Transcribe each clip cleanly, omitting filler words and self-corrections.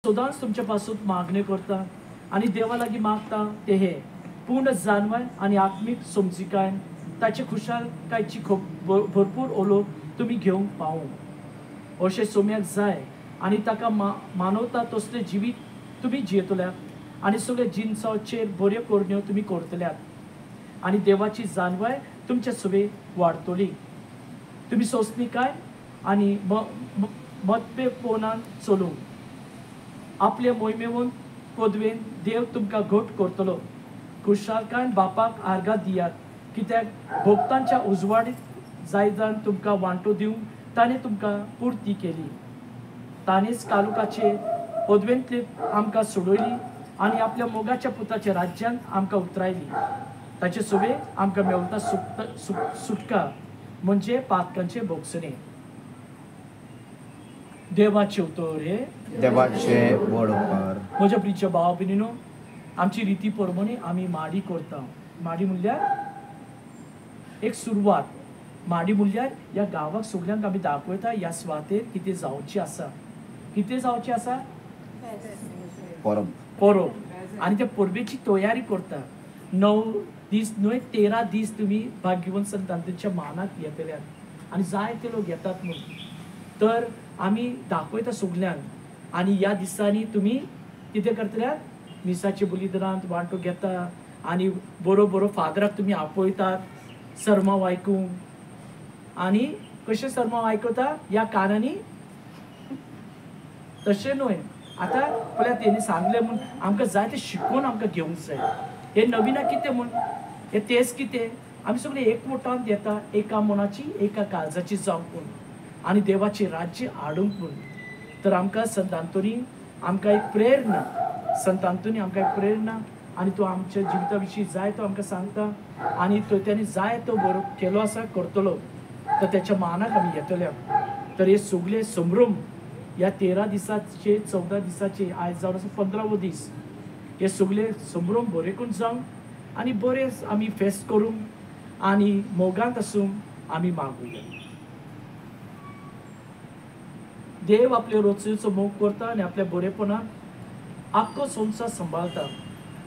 सदांच तुमच्या पासून मागणी करता आणि देवा लागीं मागता ते हे पूर्ण जाणवाय आणि आत्मीक समजिकाय ताचे खुशालकायची भरपूर ओलो तुम्ही घेवंक पावूं अशें सोम्याक जाय आणि ताका मानवता तसले जिवीत तुम्ही जियेतल्यात आणि सगळे जिन्साचेर बऱ्यो कोरण्यो तुम्ही करतल्यात आणि देवाची जाणवाय तुमच्या सवे वाडतली तुम्ही सोंसणीकाय आणि मतभेदपणान चलूंक आपले मोहिमेवन पदवेन देव तुमकां घट करतलो खुशालकायन बापाक आर्गां दियात कित्याक भोगतांच्या उजवाडीत जायदान तुमकां वांटो दिवंक ताणें तुमकां पुर्ती केली ताणेंच कालुकाचे पदवेंतली आमकां सोडयली आणि आपल्या मोगाच्या पुताच्या राज्यांत आमकां उतरायली ताचे सुवे आमकां मेळटा सुटका म्हणजे पातकांचे भोगसणे देवाचे उतर हे देवाचे बळकार म्हज्या प्रिय भाव भयणीनो आमची रिती प्रमाणे आमी माडी करता माडी म्हणल्यार एक सुरवात माडी म्हणल्यार ह्या गांवाक सगळ्यांक आमी दाखयता ह्या सुवातेर कितें जावचें आसा परब आणि त्या परबेची तयारी करता 9 दीस न्हय 13 दीस तुम्ही भाग्यवंत संतांच्या मानाक येतल्यात आणि जायते लोक येतात म्हणून तर आमी दाखयता सगळ्यांक आणि ह्या दिसांनी तुम्ही कितें करतल्यात मिसाचे बलिदानांत वांटो घेता आणि बरो फादराक तुम्ही आपयतात सर्मांव आयकूंक आणि कशें सर्मांव आयकता ह्या कानांनी तशें न्हय आतां पळय तेणी सांगलें म्हूण आमकां जाय तें शिकून आमकां घेवंक जाय हे नविना कितें म्हूण हे तेच कितें आमी सगळे एकवटान येता एका मनाची एका काळजाची जावंक म्हूण आनी देवाचें राज्य हाडूंक म्हूण तर आमकां संत आंतोनी आमकां एक प्रेरणा संत आंतोनी आमकां एक प्रेरणा आनी तो आमच्या जिविता विशीं जाय तो आमकां सांगता आनी तो तेणी जाय तो बरो केलो आसा करतलो तर तेच्या मानाक आमी येतले तर हे सगळे संभ्रम ह्या 13 दिसाचे 14 दिसाचे आयज जावन आसा 15वो दीस हे सगळे संभ्रम बरे करून जावंक आनी बरे आमी फेस्त करूंक आनी मोगांत आसूंक आमी मागुया देव आपले रोजचेचो मोग करता आनी आपल्या बरेपणान आख्खो संवसार सांबाळता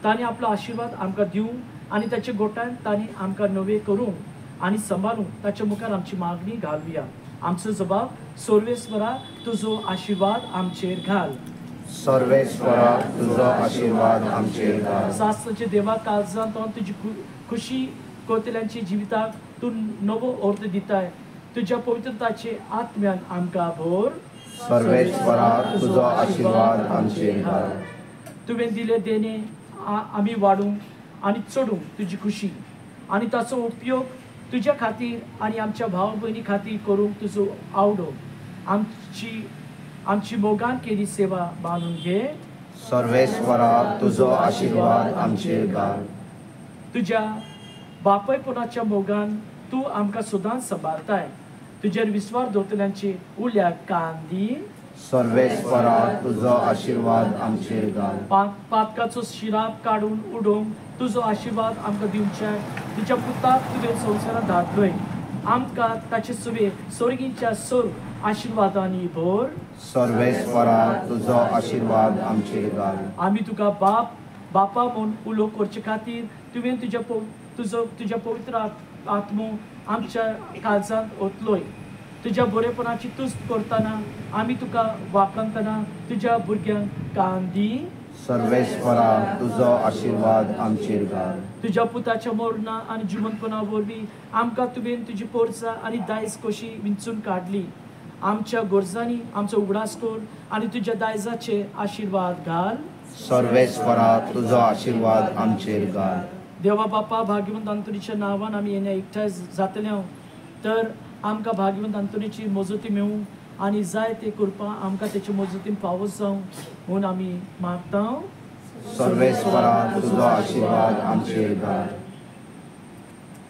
ताणें आपलो आशिर्वाद आमकां दिवंक आनी ताचे गोठान ताणें आमकां नवे करूंक आनी सांबाळूंक ताच्या मुखार आमची मागणी घालुया आमचो जबाब सर्वेस्वरा तुजो आशिर्वाद आमचेर घाल सर्वेस्वरा तुजो आशिर्वाद आमचेर घाल सासचे देवा काळजांत तुजी खुशी कोतल्यांची जिविताक तूं नवो अर्थ दिताय तुज्या पवित्रताचे आत्म्यान आमकां भर सर्वेस्वरा तुजो आशिर्वाद आमचेर घाल तुवें दिले देणे आमी वाडूंक आनी चडूंक तुजी खुशी आनी ताचो उपयोग तुज्या खातीर आनी आमच्या भाव भयणी खातीर करूंक तुजो आवडो आमची मोगान केली सेवा बांदून घे सर्वेस्वरा तुजो आशिर्वाद आमचेर घाल तुज्या बापयपणाच्या मोगान तूं आमकां सदांच सांबाळताय तुजेर विस्वास दवरतल्यांची उल्या कांदी सर्वेस्वरा तुजो आशिर्वाद आमचेर घाल पातकाचो शिराप काडून उडोवंक तुजो आशिर्वाद आमकां दिवचाय तुज्या पुताक तुवें संवसारांत धाडलोय आमकां ताचे सुवे सर्गीच्या सर आशिर्वादांनी भर सर्वेस्वरा तुजो आशिर्वाद आमचेर घाल आमी तुका बापा म्हूण उलो करचे खातीर तुवें तुज्या पवित्र आत्मो आमच्या काळजांत ओतलोय तुज्या बरेपणाची तुस्त करतना आमी तुका वापरतना तुज्या भुरग्यांक कांदी सर्वेस्वरा तुजो आशिर्वाद आमचेर घाल तुज्या पुताच्या मरणा आनी जिवंतपणा वरवीं आमकां तुवें तुजी पोरसां आनी दायज कशी विंचून काडली आमच्या गरजांनी आमचो उगडास कर आनी तुज्या दायजाचे आशिर्वाद घाल सर्वेस्वरा तुजो आशिर्वाद आमचेर घाल देवा बापा भाग्यवंत आंतोनीच्या नांवान आमी येण्या एकठांय जातले तर आमकां भाग्यवंत आंतोनीची मजती मेळूंक आनी जाय ते कृपा आमकां तेचे मजतीन पावस जावं म्हूण आमी मागता सर्वेस्वरा तुजो आशिर्वाद आमचेर घाल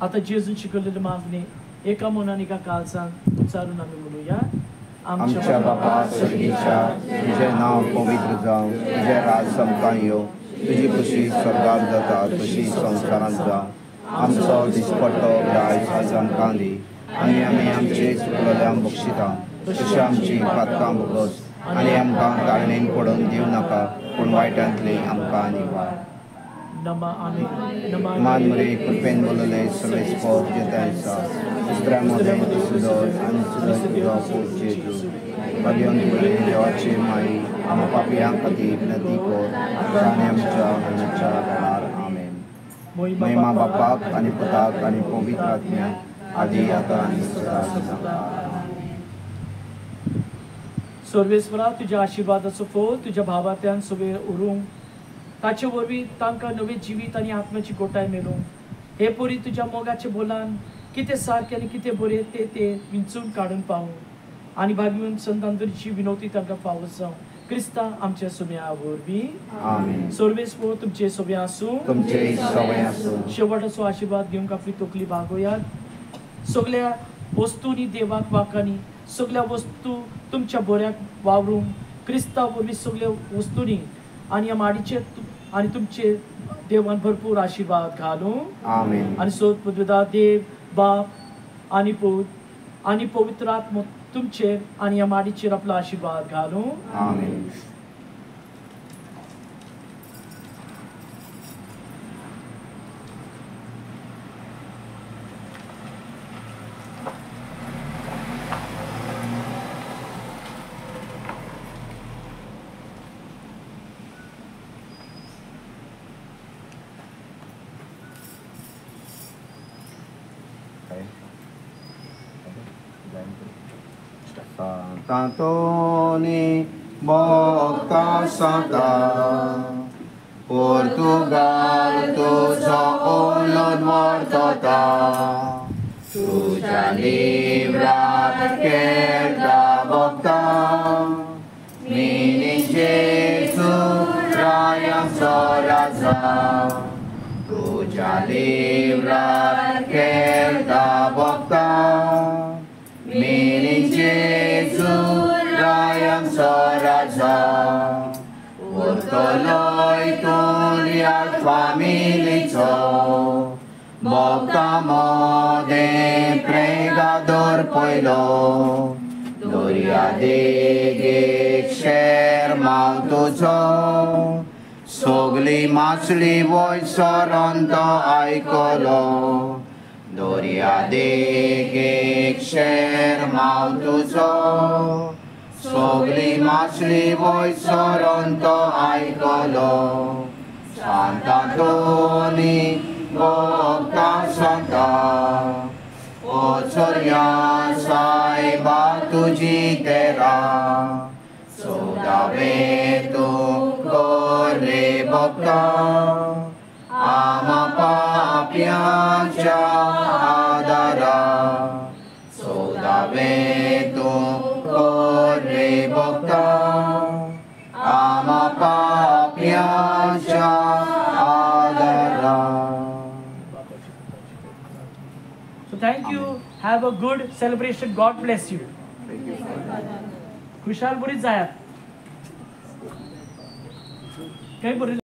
आतां जेजून शिकयलेली मागणी एका मनान एका काळजान उच्चारून आमी म्हणुया आमच्या बापा सर्गीच्या तुजें नांव पवित्र जावं तुजें राज समकां येवं तुजी खुशी स्वर्गांत जाता तशी संवसारांत जा आमचो दिसपट्टो आयज आज आमकां दी आनी आमी आमचे चुकलेल्यांक बक्षिता तशी आमची पातकां बगस आनी आमकां ताळणेन पडोवन दिवं नाका पूण वायटांतली आमकां निवार मान मरे कृपेन बोलले सर्वेस्पो जेतायसा इस्त्रामोदे सुदोस आनी सुदोस तुजो पूत जेजू बदियोन तुळे देवाची माई आम पापियां खातीर विनंती कर आनी आमच्या मरणाच्या वेळार आमेन महिमा बापाक आनी पुताक आनी पवित्र आत्म्याक आदी आतां आनी सदां सर्वेस्वरा तुझ्या आशिर्वादाचो फोल तुझ्या भावात्यान सगळे उरूंक ताचे वरवीं तांकां नवे जिवीत आनी आत्म्याची गोटाय मेळूंक हे परी तुज्या मोगाचे बोलान कितें सारकें आनी कितें बरें ते विंचून काडून पावूं आनी भाग्यून संतांतरीची विनवती तांकां फावो जावं क्रिस्ता आमच्या सुम्या वरवीं आमेन सर्वेस्वर तुमचे सगळे आसूं तुमचे सवय आसूं शेवटाचो आशिर्वाद घेवंक आपली तकली भागोयात सगळ्या वस्तूंनी देवाक वाकानी सगळ्या वस्तू तुमच्या बऱ्याक वावरूंक क्रिस्ता वरवीं सगळ्या वस्तूंनी आनी ह्या माडीचे आनी तुमचे देवान भरपूर आशिर्वाद घालूं आमेन आनी सोद पदवेदार देव बाप आनी पूत आनी पवित्र आत्मा तुमचेर आनी ह्या माडीचेर आपलो आशिर्वाद घालूं आमेन Tantoni Bocca Santa Portugal tu olod mortota tu già livra che da bocca mini Gesù raya soraza tu già livra che da bocca mini Gesù raya soraza Urtoloi tuli al familico Bocca mode pregador poilo Gloria Dei cer mautuzo Sogli masli voi soronto aikolo Gloria Dei cer mautuzo Sogli masli voi soronto aikolo Santa Toni Bocca Santa O Soria sai batu jitera Soda vetu corre bocca Ama papia adara Soda vetu corre bocca Ama papia adara. So thank you. Have a good celebration. God bless you. खुशाल बरी जायात. काही बरी